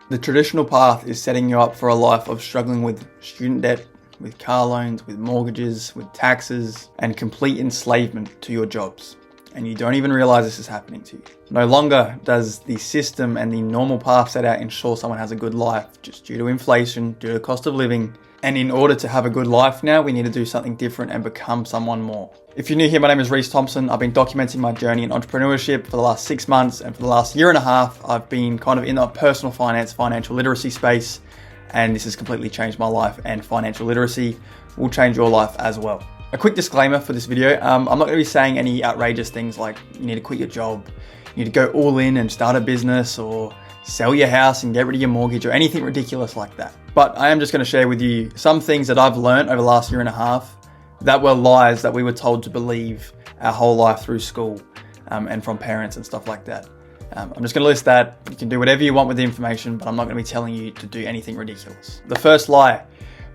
The traditional path is setting you up for a life of struggling with student debt, with car loans, with mortgages, with taxes, and complete enslavement to your jobs. And you don't even realize this is happening to you. No longer does the system and the normal path set out ensure someone has a good life, just due to inflation, due to the cost of living. And in order to have a good life now, we need to do something different and become someone more. If you're new here, my name is Reese Thompson. I've been documenting my journey in entrepreneurship for the last 6 months, and for the last year and a half, I've been kind of in the personal finance, financial literacy space, and this has completely changed my life, and financial literacy will change your life as well. A quick disclaimer for this video, I'm not going to be saying any outrageous things like you need to quit your job, you need to go all in and start a business, or sell your house and get rid of your mortgage, or anything ridiculous like that. But I am just going to share with you some things that I've learned over the last year and a half that were lies that we were told to believe our whole life through school and from parents and stuff like that. I'm just going to list that. You can do whatever you want with the information, but I'm not going to be telling you to do anything ridiculous. The first lie,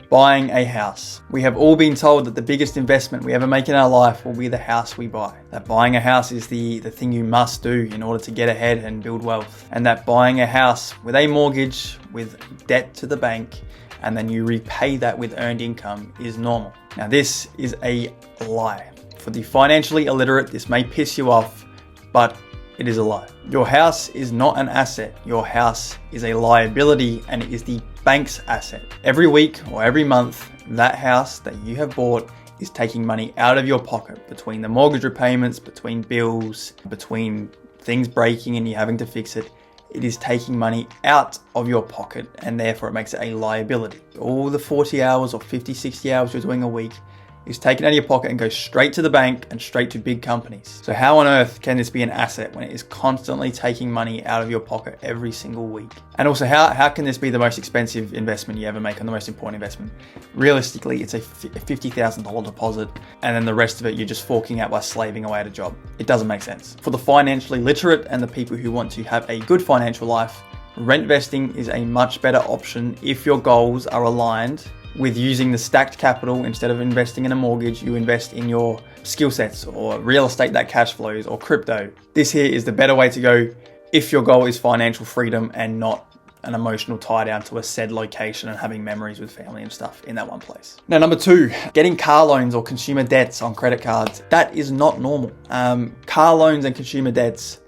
buying a house. We have all been told that the biggest investment we ever make in our life will be the house we buy. That buying a house is the thing you must do in order to get ahead and build wealth. And that buying a house with a mortgage, with debt to the bank, and then you repay that with earned income is normal. Now this is a lie. For the financially illiterate, this may piss you off, but it is a lie. Your house is not an asset. Your house is a liability, and it is the bank's asset. Every week or every month, that house that you have bought is taking money out of your pocket between the mortgage repayments, between bills, between things breaking and you having to fix it. It is taking money out of your pocket, and therefore it makes it a liability. All the 40 hours or 50, 60 hours you're doing a week is taken out of your pocket and goes straight to the bank and straight to big companies. So how on earth can this be an asset when it is constantly taking money out of your pocket every single week? And also, how can this be the most expensive investment you ever make, and the most important investment? Realistically, it's a $50,000 deposit, and then the rest of it you're just forking out by slaving away at a job. It doesn't make sense. For the financially literate and the people who want to have a good financial life, rent vesting is a much better option if your goals are aligned with using the stacked capital. Instead of investing in a mortgage, you invest in your skill sets or real estate that cash flows or crypto. This here is the better way to go if your goal is financial freedom and not an emotional tie down to a said location and having memories with family and stuff in that one place. Now, number 2, getting car loans or consumer debts on credit cards. That is not normal. Car loans and consumer debts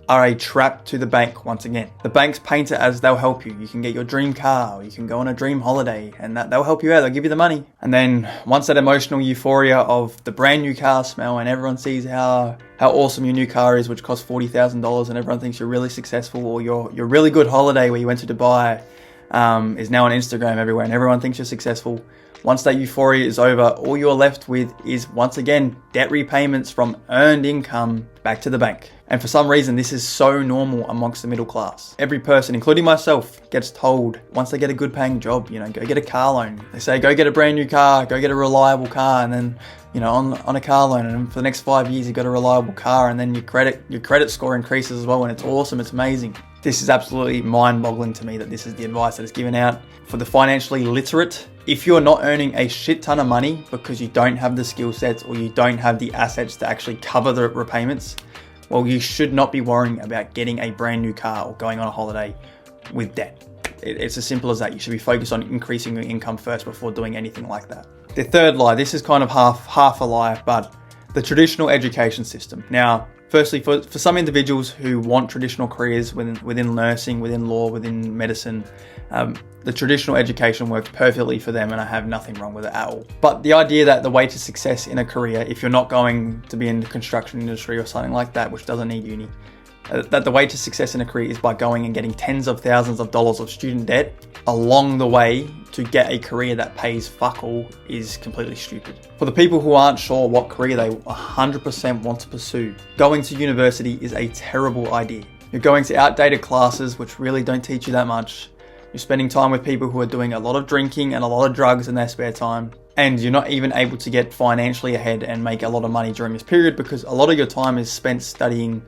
are a trap to the bank once again. The banks paint it as they'll help you. You can get your dream car, or you can go on a dream holiday, and they'll help you out. They'll give you the money. And then once that emotional euphoria of the brand new car smell, and everyone sees how awesome your new car is, which costs $40,000, and everyone thinks you're really successful, or your really good holiday where you went to Dubai is now on Instagram everywhere, and everyone thinks you're successful. Once that euphoria is over, all you're left with is, once again, debt repayments from earned income back to the bank. And for some reason, this is so normal amongst the middle class. Every person, including myself, gets told once they get a good paying job, go get a car loan. They say, go get a brand new car, go get a reliable car, and then, on a car loan, and for the next 5 years, you've got a reliable car, and then your credit score increases as well, and it's awesome, it's amazing. This is absolutely mind-boggling to me that this is the advice that is given out. For the financially literate, if you're not earning a shit ton of money because you don't have the skill sets or you don't have the assets to actually cover the repayments, well, you should not be worrying about getting a brand new car or going on a holiday with debt. It's as simple as that. You should be focused on increasing your income first before doing anything like that. The third lie, this is kind of half a lie, but the traditional education system. Now, firstly, for some individuals who want traditional careers within nursing, within law, within medicine, the traditional education works perfectly for them, and I have nothing wrong with it at all. But the idea that the way to success in a career, if you're not going to be in the construction industry or something like that, which doesn't need uni, that the way to success in a career is by going and getting tens of thousands of dollars of student debt along the way to get a career that pays fuck all is completely stupid. For the people who aren't sure what career they 100% want to pursue, going to university is a terrible idea. You're going to outdated classes which really don't teach you that much. You're spending time with people who are doing a lot of drinking and a lot of drugs in their spare time. And you're not even able to get financially ahead and make a lot of money during this period because a lot of your time is spent studying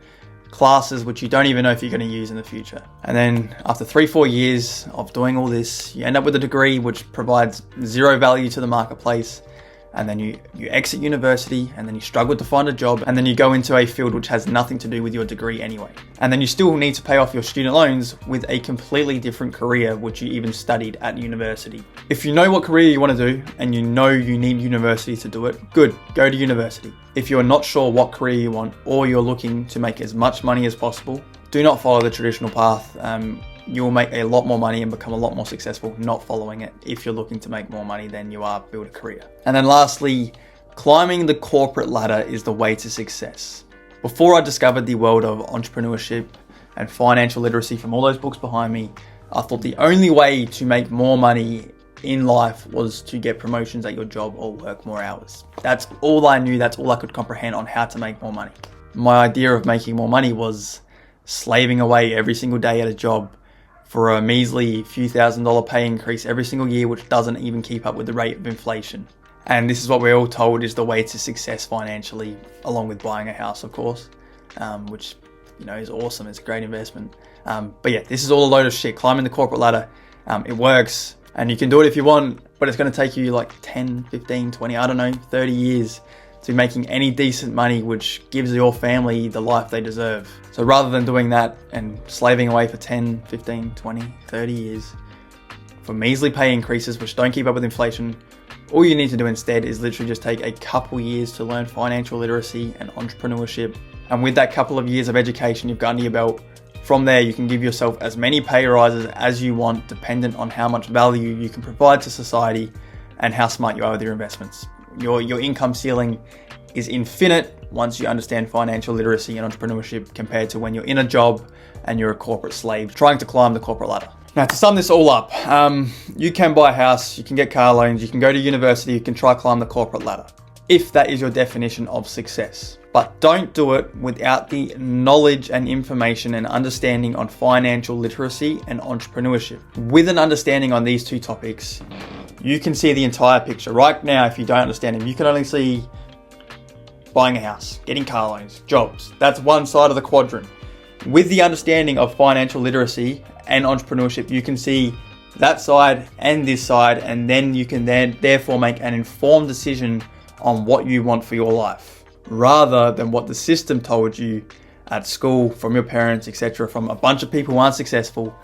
classes which you don't even know if you're going to use in the future. And then after 3-4 years of doing all this, you end up with a degree which provides zero value to the marketplace. and then you exit university, and then you struggle to find a job, and then you go into a field which has nothing to do with your degree anyway. And then you still need to pay off your student loans with a completely different career which you even studied at university. If you know what career you want to do and you know you need university to do it, good, go to university. If you're not sure what career you want, or you're looking to make as much money as possible, do not follow the traditional path. You'll make a lot more money and become a lot more successful not following it if you're looking to make more money than you are build a career. And then lastly, climbing the corporate ladder is the way to success. Before I discovered the world of entrepreneurship and financial literacy from all those books behind me, I thought the only way to make more money in life was to get promotions at your job or work more hours. That's all I knew, that's all I could comprehend on how to make more money. My idea of making more money was slaving away every single day at a job for a measly few $1,000s pay increase every single year, which doesn't even keep up with the rate of inflation. And this is what we're all told is the way to success financially, along with buying a house, of course, which is awesome. It's a great investment. But yeah, this is all a load of shit. Climbing the corporate ladder, it works, and you can do it if you want, but it's going to take you like 10, 15, 20, 30 years to making any decent money, which gives your family the life they deserve. So rather than doing that and slaving away for 10, 15, 20, 30 years for measly pay increases, which don't keep up with inflation, all you need to do instead is literally just take a couple years to learn financial literacy and entrepreneurship. And with that couple of years of education you've got under your belt, from there you can give yourself as many pay rises as you want, dependent on how much value you can provide to society and how smart you are with your investments. Your income ceiling is infinite once you understand financial literacy and entrepreneurship, compared to when you're in a job and you're a corporate slave trying to climb the corporate ladder. Now, to sum this all up, you can buy a house, you can get car loans, you can go to university, you can try climb the corporate ladder, if that is your definition of success. But don't do it without the knowledge and information and understanding on financial literacy and entrepreneurship. With an understanding on these two topics, you can see the entire picture. Right now, if you don't understand them, you can only see buying a house, getting car loans, jobs. That's one side of the quadrant. With the understanding of financial literacy and entrepreneurship, you can see that side and this side, and then you can therefore make an informed decision on what you want for your life, rather than what the system told you at school, from your parents, etc., from a bunch of people who aren't successful,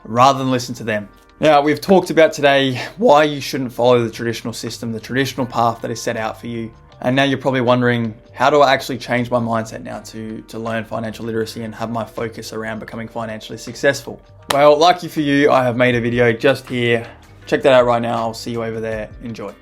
rather than listen to them. Now, we've talked about today why you shouldn't follow the traditional system, the traditional path that is set out for you. And now you're probably wondering, how do I actually change my mindset now to learn financial literacy and have my focus around becoming financially successful? Well, lucky for you, I have made a video just here. Check that out right now. I'll see you over there. Enjoy.